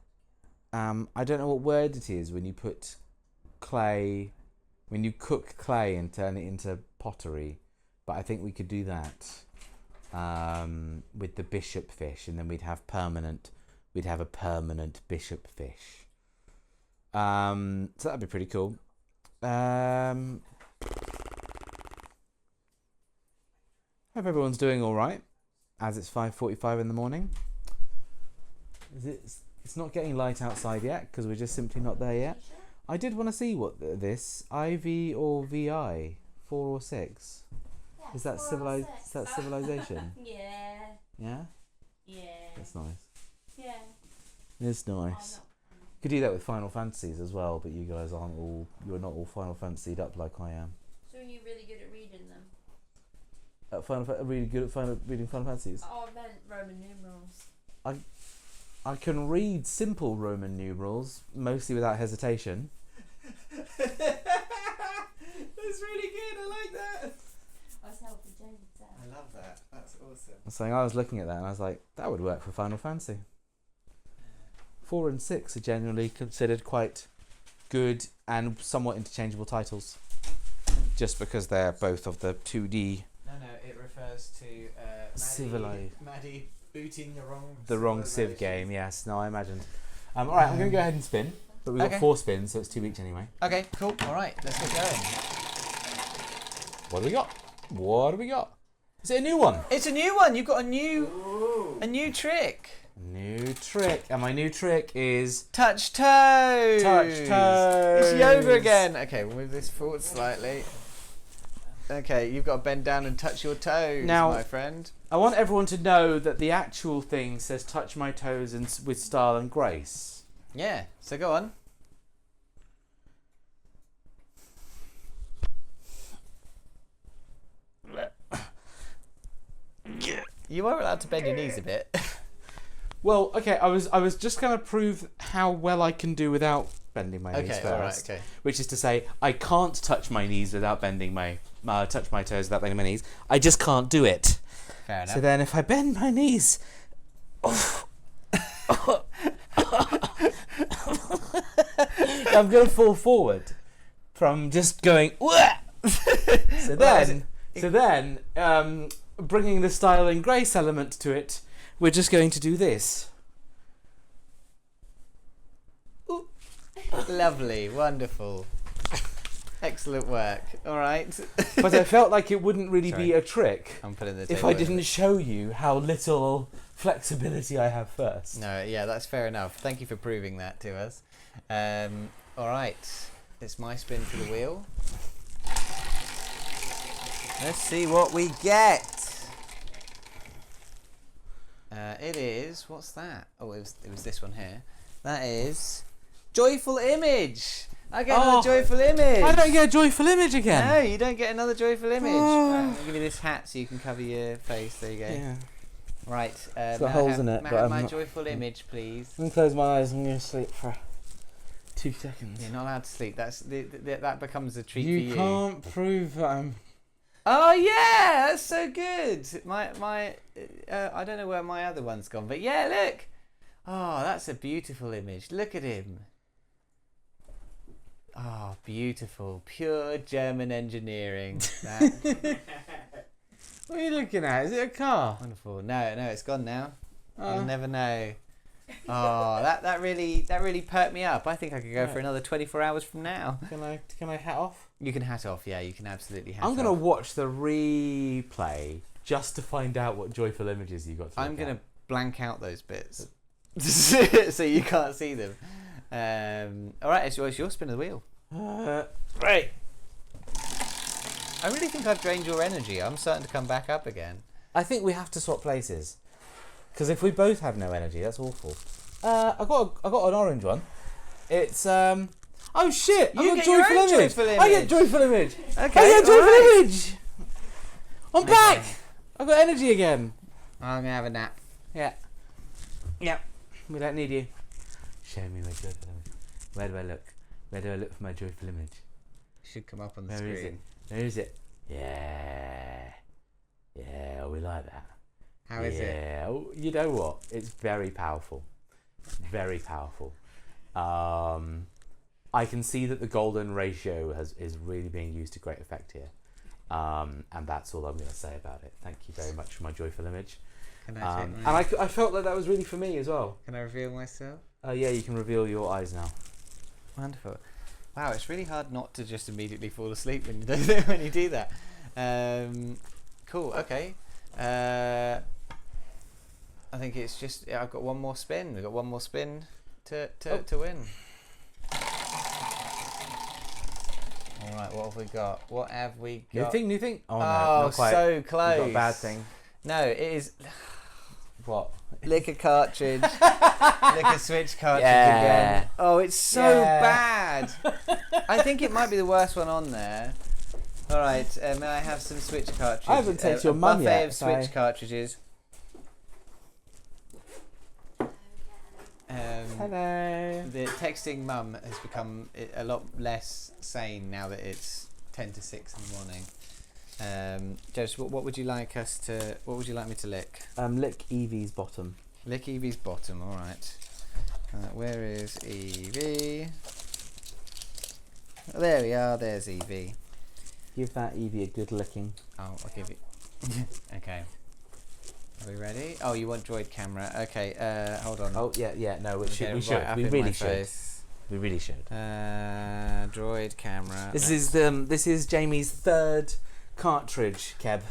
I don't know what word it is when you put clay, when you cook clay and turn it into pottery. But I think we could do that with the bishop fish, and then we'd have a permanent bishop fish. So that'd be pretty cool. Hope everyone's doing all right. As it's 5:45 in the morning. It's not getting light outside yet because we're just simply not there yet. I did want to see what this IV or VI 4 or 6. Yeah, Is that civilization? Yeah. Yeah. Yeah. That's nice. Yeah. It's nice. Could do that with Final Fantasies as well, but you guys you're not all Final Fantasied up like I am. So are you really good at reading them? Really good at reading Final Fantasies. Oh, I meant Roman numerals. I can read simple Roman numerals, mostly without hesitation. That's really good. I like that. I was helping James out. I love that. That's awesome. So I was looking at that and I was like, that would work for Final Fantasy. 4 and 6 are generally considered quite good and somewhat interchangeable titles, just because they're both of the 2D. No, it refers to Maddie booting the wrong Civ game. Yes, no, I imagined. All right, I'm going to go ahead and spin, but we've got 4 spins, so it's 2 each anyway. Okay, cool. All right, let's get going. What do we got? Is it a new one? It's a new one. You've got a new trick. New trick, and my new trick is Touch toes. touch toes. It's yoga again. Okay, we'll move this forward slightly. Okay, you've got to bend down and touch your toes, Now, my friend. I want everyone to know that the actual thing says touch my toes and with style and grace. Yeah, so go on. You are allowed to bend your knees a bit. Well, okay, I was just going to prove how well I can do without bending my knees first. All right, okay. Which is to say, I can't touch my knees without bending touch my toes without bending my knees. I just can't do it. Fair enough. So then if I bend my knees... I'm going to fall forward from just going... So then, bringing the style and grace element to it, we're just going to do this. Lovely, wonderful. Excellent work. All right. But I felt like it wouldn't really be a trick I'm putting the if table I over. didn't show you how little flexibility I have first. No, yeah, that's fair enough. Thank you for proving that to us. All right. It's my spin to the wheel. Let's see what we get. It is, what's that? Oh, it was this one here. That is Joyful Image. I get another Joyful Image. I don't get a joyful image again. No, you don't get another Joyful Image. Oh. Right, I'll give you this hat so you can cover your face. There you go. Yeah. Right. It's got holes in it, May but I have I'm my not- Joyful Image, please. I'm going to close my eyes and I'm going to sleep for 2 seconds. You're not allowed to sleep. That becomes a treat You for you. can't prove that I'm... Oh yeah, that's so good. My I don't know where my other one's gone, but yeah, look. Oh, that's a beautiful image. Look at him. Oh, beautiful. Pure German engineering. That. What are you looking at? Is it a car? Wonderful. No, it's gone now. Oh. You'll never know. Oh, that really perked me up. I think I could go for another 24 hours from now. Can I hat off? You can hat off. Yeah, you can absolutely hat off. I'm gonna watch the replay just to find out what joyful images you got. I'm gonna blank out those bits so you can't see them. All right, it's your spin of the wheel. Great. I really think I've drained your energy. I'm starting to come back up again. I think we have to swap places, because if we both have no energy, that's awful. I got an orange one. It's oh shit! You I get got your own joyful image. joyful I get image. joyful image. Okay, I get joyful alright. image. I'm back. I got energy again. I'm gonna have a nap. Yeah. We don't need you. Show me my joyful image. Where do I look? Where do I look for my joyful image? It should come up on the Where screen. is it? Where is it? Yeah. Yeah, we like that. How is it? Yeah. Oh, you know what? It's very powerful. Very powerful. I can see that the golden ratio is really being used to great effect here. And that's all I'm going to say about it. Thank you very much for my joyful image. Can I take And mine? I felt that was really for me as well. Can I reveal myself? Yeah, you can reveal your eyes now. Wonderful. Wow, it's really hard not to just immediately fall asleep when you do that. Cool. Okay. I think it's just I've got one more spin. We've got one more spin to win. All right. What have we got? What have we got? New thing? Oh, no, Oh, not quite. so You close. got a bad thing. No, it is What? liquor cartridge. Liquor switch cartridge again. Oh, it's so bad. I think it might be the worst one on there. All right, may I have some switch cartridges? I haven't texted your mum buffet yet, of so- switch cartridges. Hello. The texting mum has become a lot less sane now that it's 10 to 6 in the morning. Joseph, what would you like us to? What would you like me to lick? Lick Evie's bottom. Lick Evie's bottom. All right. Where is Evie? Oh, there we are. There's Evie. Give that Evie a good licking. Oh, I'll give you. Okay. Are we ready? Oh, you want droid camera? Okay. Hold on. Oh yeah. No, we Get should. it We right should. up We in really my should. face. We really should. Droid camera. This is Jamie's third cartridge, Keb.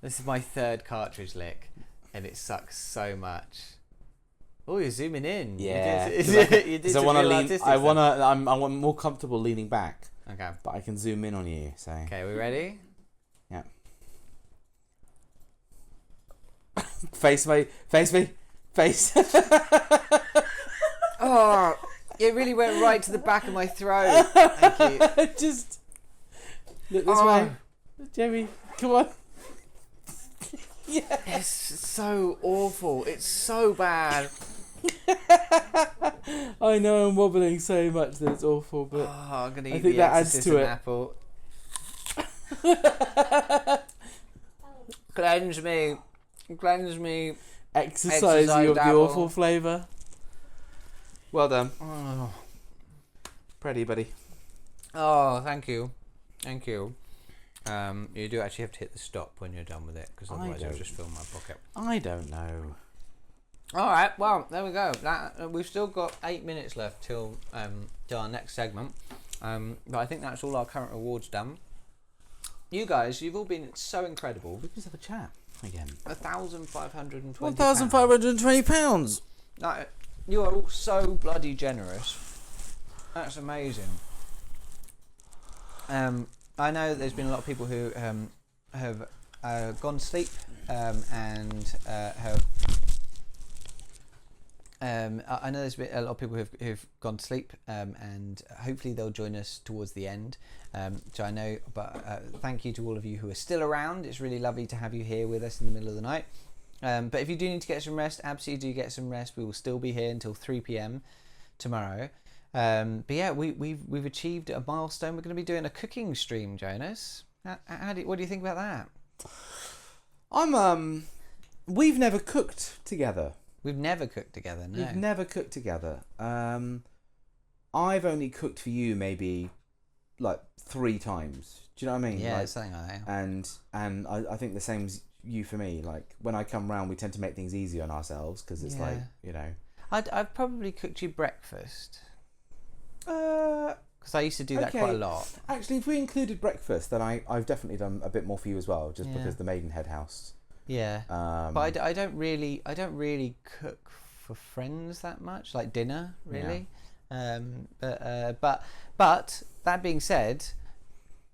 This is my third cartridge lick, and it sucks so much. Oh, you're zooming in. Yeah. You did So I some want to real lean. artistic I stuff. want to. I'm more comfortable leaning back, Okay. but I can zoom in on you. So. Okay, we ready? Yeah. Face me. Oh, it really went right to the back of my throat. Thank you. Just look this Oh. way, Jamie. Come on. Yeah. It's so awful. It's so bad. I know I'm wobbling so much that it's awful, but Oh, I'm gonna I eat think the that adds exorcism to it. apple. Cleanse me. exercise you of the apple. awful flavour. Well done. Oh. Pretty, buddy. Oh, thank you. You do actually have to hit the stop when you're done with it, because otherwise it'll don't. just fill my pocket. I don't know. All right, well, there we go. We've still got 8 minutes left till our next segment, but I think that's all our current rewards done. You guys, you've all been so incredible. We can just have a chat again. £1,520. £1,520. No, you are all so bloody generous. That's amazing. I know that there's been a lot of people who have gone to sleep and have. I know there's been a lot of people who've gone to sleep and hopefully they'll join us towards the end. So I know, but thank you to all of you who are still around. It's really lovely to have you here with us in the middle of the night. But if you do need to get some rest, absolutely do get some rest. We will still be here until 3 p.m. tomorrow. But yeah, we've achieved a milestone. We're going to be doing a cooking stream, Jonas. What do you think about that? We've never cooked together. We've never cooked together, no. We've never cooked together. I've only cooked for you maybe like 3 times. Do you know what I mean? Yeah, Like, something like that. and I think the same's you for me. Like when I come round, we tend to make things easy on ourselves because it's like, you know. I've probably cooked you breakfast Uh, because I used to do that quite a lot. Actually, if we included breakfast, then I've definitely done a bit more for you as well, just Yeah. because the Maidenhead house. Yeah, Um, but I don't really cook for friends that much, like dinner really. But that being said,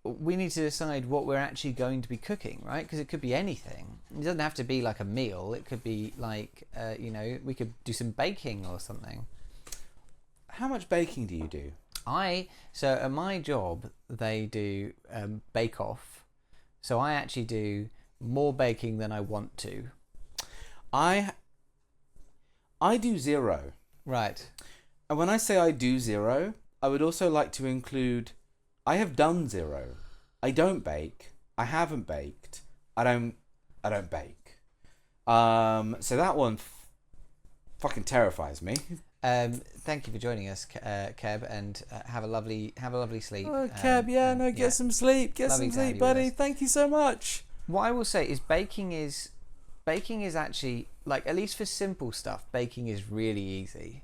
we need to decide what we're actually going to be cooking, right? Because it could be anything. It doesn't have to be like a meal. It could be like, you know, we could do some baking or something. how much baking do you do? So at my job, they do bake off. So I actually do more baking than I want to. I do 0. Right. And when I say I do 0, I would also like to include I have done 0. I don't bake. I haven't baked. I don't bake. So that one fucking terrifies me. Thank you for joining us, Keb, and have a lovely sleep. Oh, Keb, get some sleep. Get Lovely some to have sleep, you buddy. with us. Thank you so much. What I will say is baking is actually, like, at least for simple stuff, baking is really easy.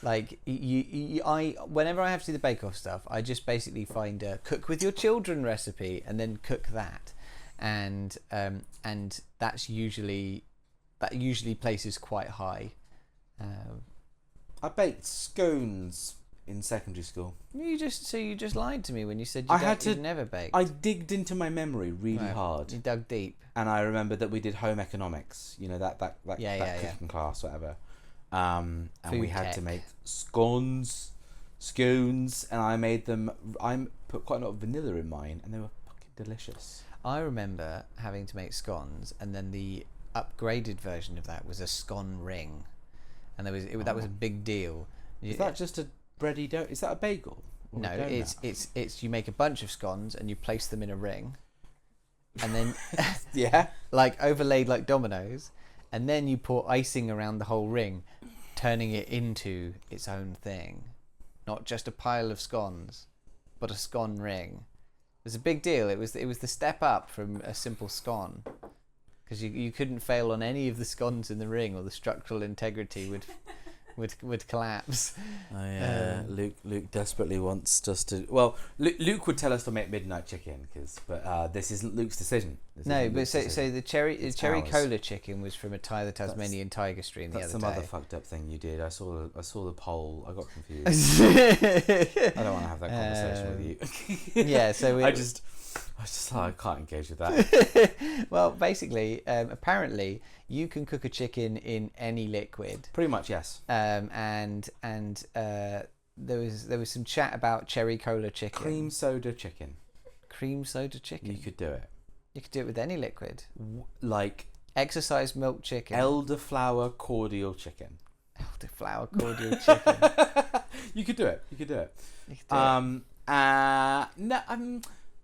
Like whenever I have to do the bake off stuff, I just basically find a cook with your children recipe and then cook that, and that usually places quite high. I baked scones in secondary school. You just lied to me when you said you'd never baked. I digged into my memory really hard, You dug deep. and I remembered that we did home economics. You know that cooking class, whatever. And Food we had tech. to make scones, and I made them. I put quite a lot of vanilla in mine, and they were fucking delicious. I remember having to make scones, and then the upgraded version of that was a scone ring, and that was a big deal. Is that just a bready dough? Is that a bagel? Or No, a donut? it's you make a bunch of scones and you place them in a ring, and then Yeah. like overlaid like dominoes, and then you pour icing around the whole ring, turning it into its own thing, not just a pile of scones, but a scone ring. It was a big deal. It was the step up from a simple scone, because you couldn't fail on any of the scones in the ring, or the structural integrity would collapse. Luke desperately wants us to. Well, Luke would tell us to make midnight chicken, but this isn't Luke's decision. So the cherry ours. cola chicken was from a Ty the Tasmanian tiger stream the That's other some day. other fucked up thing you did. I saw the poll. I got confused. I don't want to have that conversation with you. Yeah, so I just I can't engage with that. well, basically, apparently you can cook a chicken in any liquid. Pretty much, yes. And there was some chat about cherry cola chicken. Cream soda chicken. Cream soda chicken. You could do it. You could do it with any liquid. Like Exercise milk chicken. elderflower cordial chicken. Elderflower cordial chicken. You could do it. You could do it.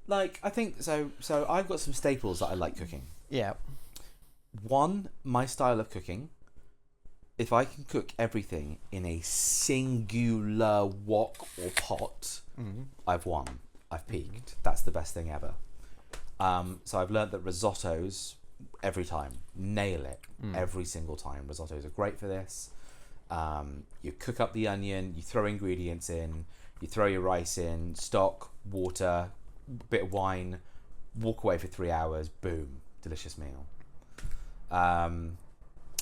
Like I think so. So I've got some staples that I like cooking. Yeah. One, my style of cooking. If I can cook everything in a singular wok or pot, I've won. I've peaked. That's the best thing ever. So I've learnt that risottos, every time, nail it every single time. Risottos are great for this. You cook up the onion, you throw ingredients in, you throw your rice in, stock, water, bit of wine, walk away for 3 hours, boom, delicious meal.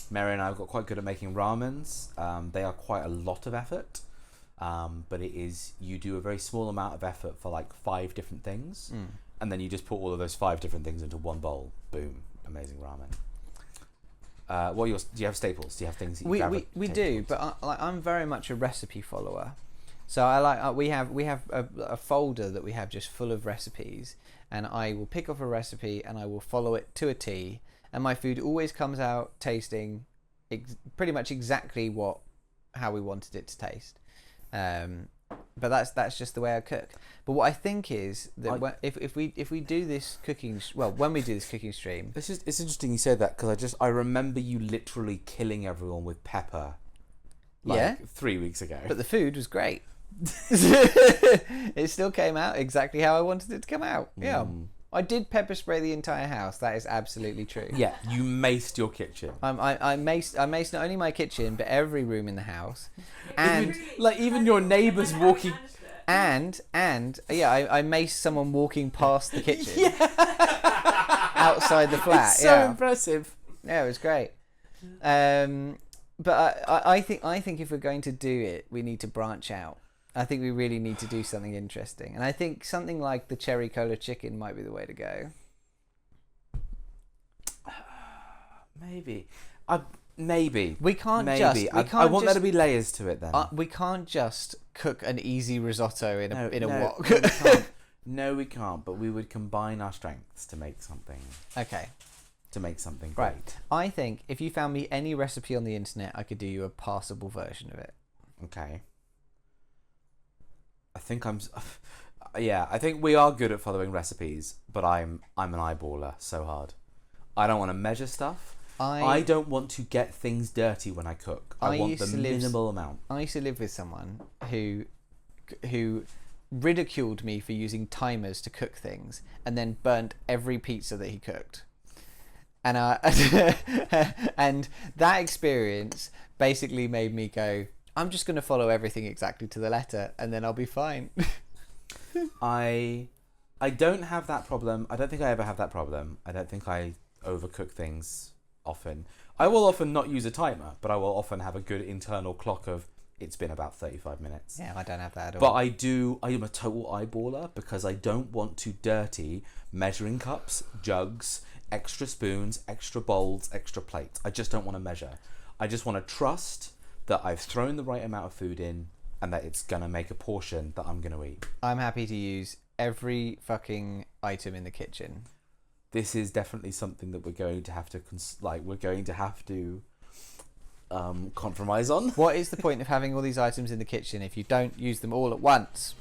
Mary and I have got quite good at making ramens. They are quite a lot of effort, but it is, you do a very small amount of effort for like 5 different things, and then you just put all of those 5 different things into one bowl, boom, amazing ramen. Do you have staples? Do you have things that you we do, but I'm very much a recipe follower. So I like we have a folder that we have just full of recipes, and I will pick off a recipe and I will follow it to a T, and my food always comes out tasting pretty much exactly how we wanted it to taste. But that's just the way I cook. But what I think is that if we do this cooking, when we do this cooking stream, it's interesting you said that, because I remember you literally killing everyone with pepper. 3 weeks ago. But the food was great. It still came out exactly how I wanted it to come out. Yeah. I did pepper spray the entire house. That is absolutely true. Yeah, you maced your kitchen. I maced not only my kitchen but every room in the house, and Even your neighbours walking. and yeah, I maced someone walking past the kitchen outside the flat. It's so impressive. Yeah, it was great. But I think if we're going to do it, we need to branch out. I think we really need to do something interesting, and I think something like the cherry cola chicken might be the way to go. Maybe. Maybe. We can't Maybe. just. I want there to be layers to it then. We can't just cook an easy risotto in a wok. No, we can't. No, we can't. But we would combine our strengths to make something. Okay. To make something Right. great. I think if you found me any recipe on the internet, I could do you a passable version of it. Okay. I think I think we are good at following recipes, but I'm an eyeballer so hard. I don't want to measure stuff. I don't want to get things dirty when I cook. I want the minimal amount. I used to live with someone who ridiculed me for using timers to cook things and then burnt every pizza that he cooked. And and that experience basically made me go, I'm just going to follow everything exactly to the letter and then I'll be fine. I don't have that problem. I don't think I ever have that problem. I don't think I overcook things often. I will often not use a timer, but I will often have a good internal clock of it's been about 35 minutes. Yeah, I don't have that at all. But I am a total eyeballer because I don't want to dirty measuring cups, jugs, extra spoons, extra bowls, extra plates. I just don't want to measure. I just want to trust that I've thrown the right amount of food in and that it's going to make a portion that I'm going to eat. I'm happy to use every fucking item in the kitchen. This is definitely something that we're going to have to compromise on. What is the point of having all these items in the kitchen if you don't use them all at once?